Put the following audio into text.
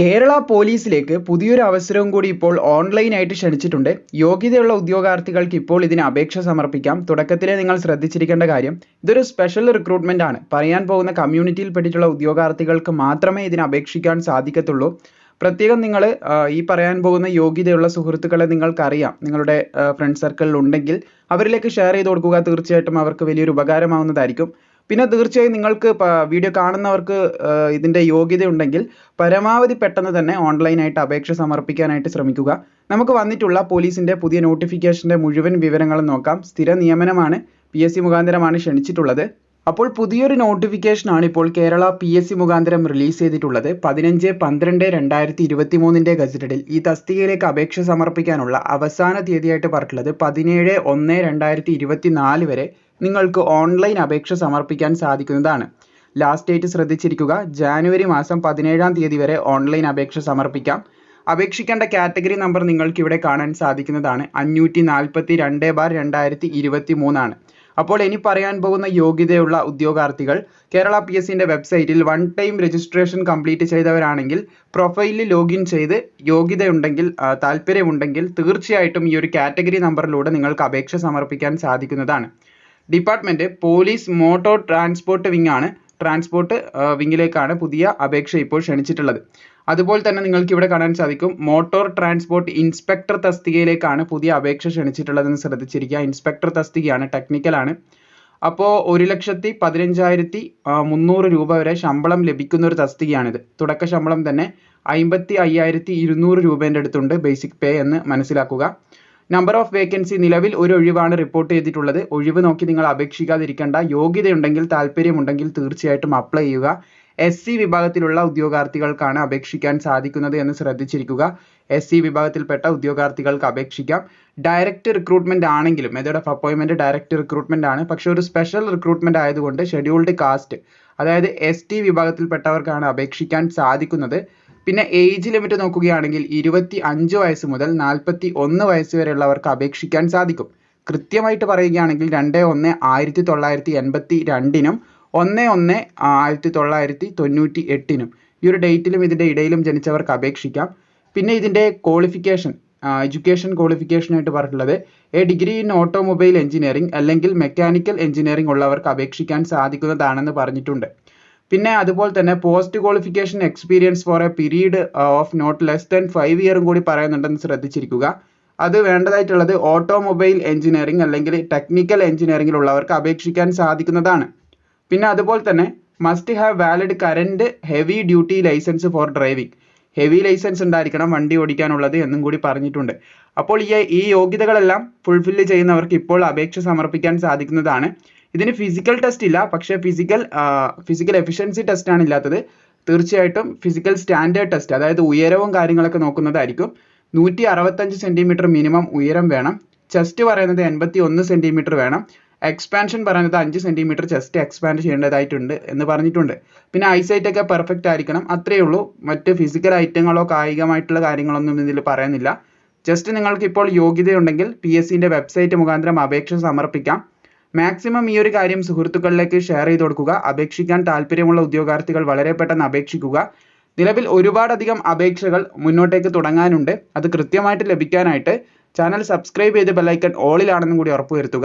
കേരള പോലീസിലേക്ക് പുതിയൊരു അവസരവും കൂടി ഇപ്പോൾ ഓൺലൈനായിട്ട് ക്ഷണിച്ചിട്ടുണ്ട്. യോഗ്യതയുള്ള ഉദ്യോഗാർത്ഥികൾക്ക് ഇപ്പോൾ ഇതിന് അപേക്ഷ സമർപ്പിക്കാം. തുടക്കത്തിലേ നിങ്ങൾ ശ്രദ്ധിച്ചിരിക്കേണ്ട കാര്യം, ഇതൊരു സ്പെഷ്യൽ റിക്രൂട്ട്മെന്റ് ആണ്. പറയാൻ പോകുന്ന കമ്മ്യൂണിറ്റിയിൽ പെട്ടിട്ടുള്ള ഉദ്യോഗാർത്ഥികൾക്ക് മാത്രമേ ഇതിന് അപേക്ഷിക്കാൻ സാധിക്കത്തുള്ളൂ. പ്രത്യേകം നിങ്ങൾ ഈ പറയാൻ പോകുന്ന യോഗ്യതയുള്ള സുഹൃത്തുക്കളെ നിങ്ങൾക്കറിയാം, നിങ്ങളുടെ ഫ്രണ്ട് സർക്കിളിൽ ഉണ്ടെങ്കിൽ അവരിലേക്ക് ഷെയർ ചെയ്ത് കൊടുക്കുക. തീർച്ചയായിട്ടും അവർക്ക് വലിയൊരു ഉപകാരമാവുന്നതായിരിക്കും. പിന്നെ തീർച്ചയായും നിങ്ങൾക്ക് വീഡിയോ കാണുന്നവർക്ക് ഇതിൻ്റെ യോഗ്യത ഉണ്ടെങ്കിൽ പരമാവധി പെട്ടെന്ന് തന്നെ ഓൺലൈനായിട്ട് അപേക്ഷ സമർപ്പിക്കാനായിട്ട് ശ്രമിക്കുക. നമുക്ക് വന്നിട്ടുള്ള പോലീസിൻ്റെ പുതിയ നോട്ടിഫിക്കേഷൻ്റെ മുഴുവൻ വിവരങ്ങളും നോക്കാം. സ്ഥിര നിയമനമാണ്, PSC മുഖാന്തരമാണ് ക്ഷണിച്ചിട്ടുള്ളത്. അപ്പോൾ പുതിയൊരു നോട്ടിഫിക്കേഷനാണ് ഇപ്പോൾ കേരള PSC മുഖാന്തരം റിലീസ് ചെയ്തിട്ടുള്ളത്. 15/12/2023 ഗസറ്റഡിൽ ഈ തസ്തികയിലേക്ക് അപേക്ഷ സമർപ്പിക്കാനുള്ള അവസാന തീയതിയായിട്ട് പറഞ്ഞിട്ടുള്ളത് 17/1/2024 വരെ നിങ്ങൾക്ക് ഓൺലൈൻ അപേക്ഷ സമർപ്പിക്കാൻ സാധിക്കുന്നതാണ്. ലാസ്റ്റ് ഡേറ്റ് ശ്രദ്ധിച്ചിരിക്കുക, ജാനുവരി മാസം 17-ാം തീയതി വരെ ഓൺലൈൻ അപേക്ഷ സമർപ്പിക്കാം. അപേക്ഷിക്കേണ്ട കാറ്റഗറി നമ്പർ നിങ്ങൾക്ക് ഇവിടെ കാണാൻ സാധിക്കുന്നതാണ്. 542/2023 ആണ്. അപ്പോൾ ഇനി പറയാൻ പോകുന്ന യോഗ്യതയുള്ള ഉദ്യോഗാർത്ഥികൾ കേരള PSCൻ്റെ വെബ്സൈറ്റിൽ 1 ടൈം രജിസ്ട്രേഷൻ കംപ്ലീറ്റ് ചെയ്തവരാണെങ്കിൽ പ്രൊഫൈലിൽ ലോഗിൻ ചെയ്ത് യോഗ്യതയുണ്ടെങ്കിൽ താല്പര്യമുണ്ടെങ്കിൽ തീർച്ചയായിട്ടും ഈ ഒരു കാറ്റഗറി നമ്പറിലൂടെ നിങ്ങൾക്ക് അപേക്ഷ സമർപ്പിക്കാൻ സാധിക്കുന്നതാണ്. Department police motor transport wing ആണ്. ട്രാൻസ്പോർട്ട് വിങ്ങിലേക്കാണ് പുതിയ അപേക്ഷ ഇപ്പോൾ ക്ഷണിച്ചിട്ടുള്ളത്. അതുപോലെ തന്നെ നിങ്ങൾക്ക് ഇവിടെ കാണാൻ സാധിക്കും, മോട്ടോർ ട്രാൻസ്പോർട്ട് ഇൻസ്പെക്ടർ തസ്തികയിലേക്കാണ് പുതിയ അപേക്ഷ ക്ഷണിച്ചിട്ടുള്ളതെന്ന് ശ്രദ്ധിച്ചിരിക്കുക. ഇൻസ്പെക്ടർ തസ്തികയാണ്, ടെക്നിക്കലാണ്. അപ്പോൾ 1,15,300 രൂപ വരെ ശമ്പളം ലഭിക്കുന്ന ഒരു തസ്തികയാണിത്. തുടക്ക ശമ്പളം തന്നെ 55,200 രൂപേൻ്റെ അടുത്തുണ്ട് ബേസിക് പേ എന്ന് മനസ്സിലാക്കുക. നമ്പർ ഓഫ് വേക്കൻസി നിലവിൽ ഒരു ഒഴിവാണ് റിപ്പോർട്ട് ചെയ്തിട്ടുള്ളത്. ഒഴിവ് നോക്കി നിങ്ങൾ അപേക്ഷിക്കാതിരിക്കേണ്ട. യോഗ്യതയുണ്ടെങ്കിൽ താല്പര്യമുണ്ടെങ്കിൽ തീർച്ചയായിട്ടും അപ്ലൈ ചെയ്യുക. SC വിഭാഗത്തിലുള്ള ഉദ്യോഗാർത്ഥികൾക്കാണ് അപേക്ഷിക്കാൻ സാധിക്കുന്നത് എന്ന് ശ്രദ്ധിച്ചിരിക്കുക. SC വിഭാഗത്തിൽപ്പെട്ട ഉദ്യോഗാർത്ഥികൾക്ക് അപേക്ഷിക്കാം. ഡയറക്റ്റ് റിക്രൂട്ട്മെന്റ് ആണെങ്കിലും മെത്തേഡ് ഓഫ് അപ്പോയിൻമെന്റ് ഡയറക്റ്റ് റിക്രൂട്ട്മെന്റ് ആണ്. പക്ഷേ ഒരു സ്പെഷ്യൽ റിക്രൂട്ട്മെന്റ് ആയതുകൊണ്ട് ഷെഡ്യൂൾഡ് കാസ്റ്റ് അതായത് ST വിഭാഗത്തിൽപ്പെട്ടവർക്കാണ് അപേക്ഷിക്കാൻ സാധിക്കുന്നത്. പിന്നെ ഏജ് ലിമിറ്റ് നോക്കുകയാണെങ്കിൽ 25 വയസ്സ് മുതൽ 41 വയസ്സ് വരെയുള്ളവർക്ക് അപേക്ഷിക്കാൻ സാധിക്കും. കൃത്യമായിട്ട് പറയുകയാണെങ്കിൽ 2/1/1982 1/1/1998 ഈ ഒരു ഡേറ്റിലും ഇതിൻ്റെ ഇടയിലും ജനിച്ചവർക്ക് അപേക്ഷിക്കാം. പിന്നെ ഇതിൻ്റെ ക്വാളിഫിക്കേഷൻ എഡ്യൂക്കേഷൻ ക്വാളിഫിക്കേഷനായിട്ട് പറഞ്ഞിട്ടുള്ളത് ഡിഗ്രി ഇൻ ഓട്ടോമൊബൈൽ എഞ്ചിനീയറിംഗ് അല്ലെങ്കിൽ മെക്കാനിക്കൽ എഞ്ചിനീയറിംഗ് ഉള്ളവർക്ക് അപേക്ഷിക്കാൻ സാധിക്കുന്നതാണെന്ന് പറഞ്ഞിട്ടുണ്ട്. പിന്നെ അതുപോലെ തന്നെ post qualification experience for a period of not less than 5 ഇയറും കൂടി പറയുന്നുണ്ടെന്ന് ശ്രദ്ധിച്ചിരിക്കുക. അത് വേണ്ടതായിട്ടുള്ളത് ഓട്ടോമൊബൈൽ എഞ്ചിനീയറിംഗ് അല്ലെങ്കിൽ ടെക്നിക്കൽ എഞ്ചിനീയറിംഗിലുള്ളവർക്ക് അപേക്ഷിക്കാൻ സാധിക്കുന്നതാണ്. പിന്നെ അതുപോലെ തന്നെ must have valid current heavy duty licence for driving. Heavy licence ഉണ്ടായിരിക്കണം വണ്ടി ഓടിക്കാനുള്ളത് എന്നും കൂടി പറഞ്ഞിട്ടുണ്ട്. അപ്പോൾ ഈ യോഗ്യതകളെല്ലാം ഫുൾഫില്ല് ചെയ്യുന്നവർക്ക് ഇപ്പോൾ അപേക്ഷ സമർപ്പിക്കാൻ സാധിക്കുന്നതാണ്. ഇതിന് ഫിസിക്കൽ ടെസ്റ്റ് ഇല്ല, പക്ഷേ ഫിസിക്കൽ എഫിഷ്യൻസി ടെസ്റ്റാണ് ഇല്ലാത്തത്. തീർച്ചയായിട്ടും ഫിസിക്കൽ സ്റ്റാൻഡേർഡ് ടെസ്റ്റ്, അതായത് ഉയരവും കാര്യങ്ങളൊക്കെ നോക്കുന്നതായിരിക്കും. 165 സെൻറ്റിമീറ്റർ മിനിമം ഉയരം വേണം. ചെസ്റ്റ് പറയുന്നത് 81 സെൻറ്റിമീറ്റർ വേണം. എക്സ്പാൻഷൻ പറയുന്നത് 5 സെൻറ്റിമീറ്റർ ചെസ്റ്റ് എക്സ്പാൻഡ് ചെയ്യേണ്ടതായിട്ടുണ്ട് എന്ന് പറഞ്ഞിട്ടുണ്ട്. പിന്നെ ഐസൈറ്റ് ഒക്കെ പെർഫെക്റ്റ് ആയിരിക്കണം, അത്രയേ ഉള്ളൂ. മറ്റ് ഫിസിക്കൽ ഐറ്റങ്ങളോ കായികമായിട്ടുള്ള കാര്യങ്ങളൊന്നും ഇതിൽ പറയുന്നില്ല. ജസ്റ്റ് നിങ്ങൾക്ക് ഇപ്പോൾ യോഗ്യതയുണ്ടെങ്കിൽ PSCൻ്റെ വെബ്സൈറ്റ് മുഖാന്തരം അപേക്ഷ സമർപ്പിക്കാം. മാക്സിമം ഈ ഒരു കാര്യം സുഹൃത്തുക്കളിലേക്ക് ഷെയർ ചെയ്ത് കൊടുക്കുക. അപേക്ഷിക്കാൻ താല്പര്യമുള്ള ഉദ്യോഗാർത്ഥികൾ വളരെ പെട്ടെന്ന് അപേക്ഷിക്കുക. നിലവിൽ ഒരുപാടധികം അപേക്ഷകൾ മുന്നോട്ടേക്ക് തുടങ്ങാനുണ്ട്. അത് കൃത്യമായിട്ട് ലഭിക്കാനായിട്ട് ചാനൽ സബ്സ്ക്രൈബ് ചെയ്ത് ബെല്ലൈക്കൺ ഓളിലാണെന്നും കൂടി ഉറപ്പുവരുത്തുക.